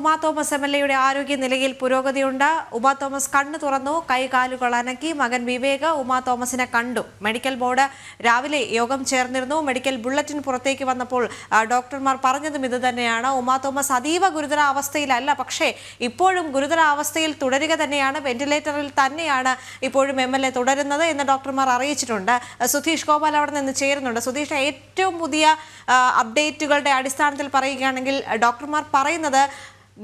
Uma Thomas എംഎൽഎയുടെ ആരോഗ്യനിലയിൽ പുരോഗതിയുണ്ട്. Uma Thomas കണ്ണു തുറന്നു, കൈകാലുകൾ അനക്കി. മകൻ വിവേക് ഉമാ തോമസിനെ കണ്ടു. മെഡിക്കൽ ബോർഡ് രാവിലെ യോഗം ചേർന്നിരുന്നു. മെഡിക്കൽ ബുള്ളറ്റിൻ പുറത്തേക്ക് വന്നപ്പോൾ ഡോക്ടർമാർ പറഞ്ഞതും ഇത് തന്നെയാണ്. ഉമാ തോമസ് അതീവ ഗുരുതരാവസ്ഥയിലല്ല, പക്ഷേ ഇപ്പോഴും ഗുരുതരാവസ്ഥയിൽ തുടരുക തന്നെയാണ്. വെന്റിലേറ്ററിൽ തന്നെയാണ് ഇപ്പോഴും എംഎൽഎ തുടരുന്നത് എന്ന് ഡോക്ടർമാർ അറിയിച്ചിട്ടുണ്ട്. സുധീഷ് ഗോപാൽ അവിടെ നിന്ന് ചേരുന്നുണ്ട്. സുധീഷ്, ഏറ്റവും പുതിയ അപ്ഡേറ്റുകളുടെ അടിസ്ഥാനത്തിൽ പറയുകയാണെങ്കിൽ ഡോക്ടർമാർ പറയുന്നത്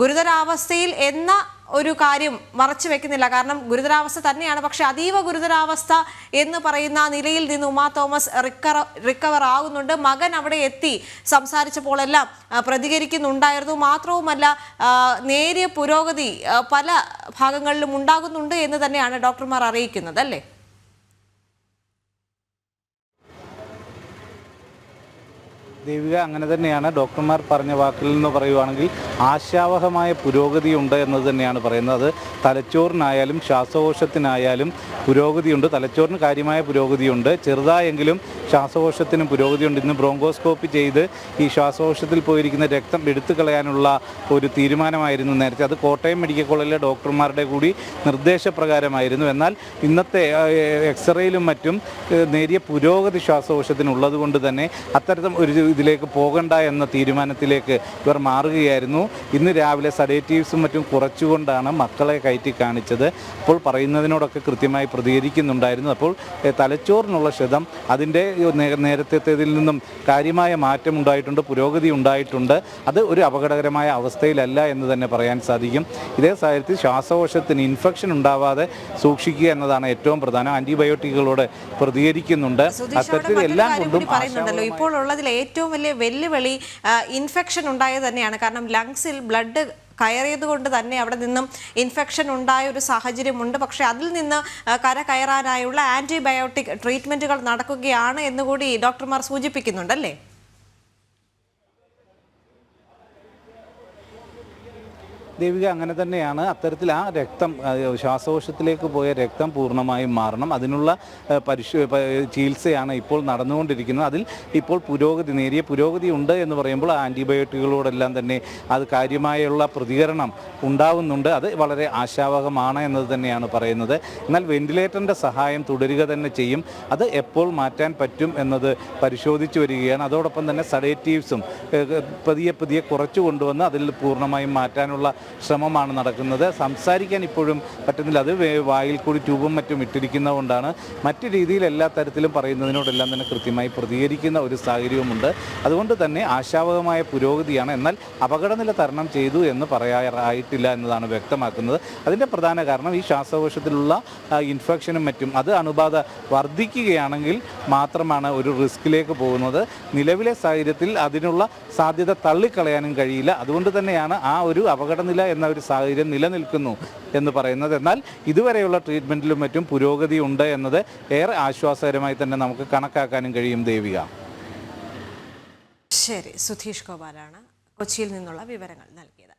ഗുരുതരാവസ്ഥയിൽ എന്ന ഒരു കാര്യം മറച്ചു വെക്കുന്നില്ല. കാരണം ഗുരുതരാവസ്ഥ തന്നെയാണ്, പക്ഷെ അതീവ ഗുരുതരാവസ്ഥ എന്ന് പറയുന്ന നിലയിൽ നിന്ന് ഉമാ തോമസ് റിക്കവർ ആകുന്നുണ്ട്. മകൻ അവിടെ എത്തി സംസാരിച്ചപ്പോഴെല്ലാം പ്രതികരിക്കുന്നുണ്ടായിരുന്നു. മാത്രവുമല്ല, നേരിയ പുരോഗതി പല ഭാഗങ്ങളിലും ഉണ്ടാകുന്നുണ്ട് എന്ന് തന്നെയാണ് ഡോക്ടർമാർ അറിയിക്കുന്നത്, അല്ലേ? ദേവിക, അങ്ങനെ തന്നെയാണ്. ഡോക്ടർമാർ പറഞ്ഞ വാക്കിൽ നിന്ന് പറയുവാണെങ്കിൽ ആശാവഹമായ പുരോഗതിയുണ്ട് എന്നത് തന്നെയാണ് പറയുന്നത്. അത് തലച്ചോറിനായാലും ശ്വാസകോശത്തിനായാലും പുരോഗതിയുണ്ട്. തലച്ചോറിന് കാര്യമായ പുരോഗതിയുണ്ട്, ചെറുതായെങ്കിലും ശ്വാസകോശത്തിനും പുരോഗതിയുണ്ട്. ഇന്ന് ബ്രോങ്കോസ്കോപ്പി ചെയ്ത് ഈ ശ്വാസകോശത്തിൽ പോയിരിക്കുന്ന രക്തം എടുത്തു കളയാനുള്ള ഒരു തീരുമാനമായിരുന്നു നേരത്തെ. അത് കോട്ടയം മെഡിക്കൽ കോളേജിലെ ഡോക്ടർമാരുടെ കൂടി നിർദ്ദേശപ്രകാരമായിരുന്നു. എന്നാൽ ഇന്നത്തെ എക്സ്റേയിലും മറ്റും നേരിയ പുരോഗതി ശ്വാസകോശത്തിനുള്ളത് കൊണ്ട് തന്നെ അത്തരത്തിൽ ഒരു ഇതിലേക്ക് പോകണ്ട എന്ന തീരുമാനത്തിലേക്ക് ഇവർ മാറുകയായിരുന്നു. ഇന്ന് രാവിലെ സഡേറ്റീവ്സും മറ്റും കുറച്ചുകൊണ്ടാണ് മക്കളെ കയറ്റി കാണിച്ചത്. അപ്പോൾ പറയുന്നതിനോടൊക്കെ കൃത്യമായി പ്രതികരിക്കുന്നുണ്ടായിരുന്നു. അപ്പോൾ തലച്ചോറിനുള്ള ക്ഷതം അതിൻ്റെ നേരത്തേതിൽ നിന്നും കാര്യമായ മാറ്റം ഉണ്ടായിട്ടുണ്ട്, പുരോഗതി ഉണ്ടായിട്ടുണ്ട്. അത് ഒരു അപകടകരമായ അവസ്ഥയിലല്ല എന്ന് തന്നെ പറയാൻ സാധിക്കും. ഇതേ സാഹചര്യത്തിൽ ശ്വാസകോശത്തിന് ഇൻഫെക്ഷൻ ഉണ്ടാവാതെ സൂക്ഷിക്കുക എന്നതാണ് ഏറ്റവും പ്രധാനം. ആന്റിബയോട്ടിക്കുകളോട് പ്രതികരിക്കുന്നുണ്ട്. അത്തരത്തിൽ എല്ലാം കൊണ്ടും പറയുന്നുണ്ടല്ലോ, ഇപ്പോൾ ഉള്ളതിൽ ഏറ്റവും വലിയ വെല്ലുവിളി ഇൻഫെക്ഷൻ ഉണ്ടായത് തന്നെയാണ്. കാരണം ലങ്സിൽ ബ്ലഡ് കയറിയത് കൊണ്ട് തന്നെ അവിടെ നിന്നും ഇൻഫെക്ഷൻ ഉണ്ടായ ഒരു സാഹചര്യമുണ്ട്. പക്ഷേ അതിൽ നിന്ന് കയറാനായുള്ള ആന്റിബയോട്ടിക് ട്രീറ്റ്മെന്റുകൾ നടക്കുകയാണ് എന്നുകൂടി ഡോക്ടർമാർ സൂചിപ്പിക്കുന്നുണ്ടല്ലേ? ദേവിക, അങ്ങനെ തന്നെയാണ്. അത്തരത്തിൽ ആ രക്തം ശ്വാസകോശത്തിലേക്ക് പോയ രക്തം പൂർണ്ണമായും മാറണം. അതിനുള്ള ചികിത്സയാണ് ഇപ്പോൾ നടന്നുകൊണ്ടിരിക്കുന്നത്. അതിൽ ഇപ്പോൾ നേരിയ പുരോഗതി ഉണ്ട് എന്ന് പറയുമ്പോൾ ആൻറ്റിബയോട്ടിക്കുകളോടെല്ലാം തന്നെ അത് കാര്യമായുള്ള പ്രതികരണം ഉണ്ടാവുന്നുണ്ട്. അത് വളരെ ആശാവഹമാണ് എന്നത് തന്നെയാണ് പറയുന്നത്. എന്നാൽ വെന്റിലേറ്ററിൻ്റെ സഹായം തുടരുക തന്നെ ചെയ്യും. അത് എപ്പോൾ മാറ്റാൻ പറ്റും എന്നത് പരിശോധിച്ച് വരികയാണ്. അതോടൊപ്പം തന്നെ സഡേറ്റീവ്സും പതിയെ കുറച്ചു കൊണ്ടുവന്ന് അതിൽ പൂർണ്ണമായും മാറ്റാനുള്ള ശ്രമമാണ് നടക്കുന്നത്. സംസാരിക്കാൻ ഇപ്പോഴും പറ്റുന്നില്ല. അത് വായിൽ കൂടി ട്യൂബും മറ്റും ഇട്ടിരിക്കുന്നതുകൊണ്ടാണ്. മറ്റു രീതിയിൽ എല്ലാ തരത്തിലും പറയുന്നതിനോടെല്ലാം തന്നെ കൃത്യമായി പ്രതികരിക്കുന്ന ഒരു സാഹചര്യവുമുണ്ട്. അതുകൊണ്ട് തന്നെ ആശാവഹമായ പുരോഗതിയാണ്. എന്നാൽ അപകടനില തരണം ചെയ്തു എന്ന് പറയാറായിട്ടില്ല എന്നതാണ് വ്യക്തമാക്കുന്നത്. അതിൻ്റെ പ്രധാന കാരണം ഈ ശ്വാസകോശത്തിലുള്ള ഇൻഫെക്ഷനും മറ്റും അത് അണുബാധ വർദ്ധിക്കുകയാണെങ്കിൽ മാത്രമാണ് ഒരു റിസ്കിലേക്ക് പോകുന്നത്. നിലവിലെ സാഹചര്യത്തിൽ അതിനുള്ള സാധ്യത തള്ളിക്കളയാനും കഴിയില്ല. അതുകൊണ്ട് തന്നെയാണ് ആ ഒരു അപകടനില എന്ന ഒരു സാഹചര്യം നിലനിൽക്കുന്നു എന്ന് പറയുന്നത്. എന്നാൽ ഇതുവരെയുള്ള ട്രീറ്റ്മെൻറ്റിലും മറ്റും പുരോഗതി ഉണ്ട് എന്നത് ഏറെ ആശ്വാസകരമായി തന്നെ നമുക്ക് കണക്കാക്കാനും കഴിയും. ദേവിക, ശരി. സുധീഷ് ഗോപാലാണ് കൊച്ചിയിൽ നിന്നുള്ള വിവരങ്ങൾ നൽകിയത്.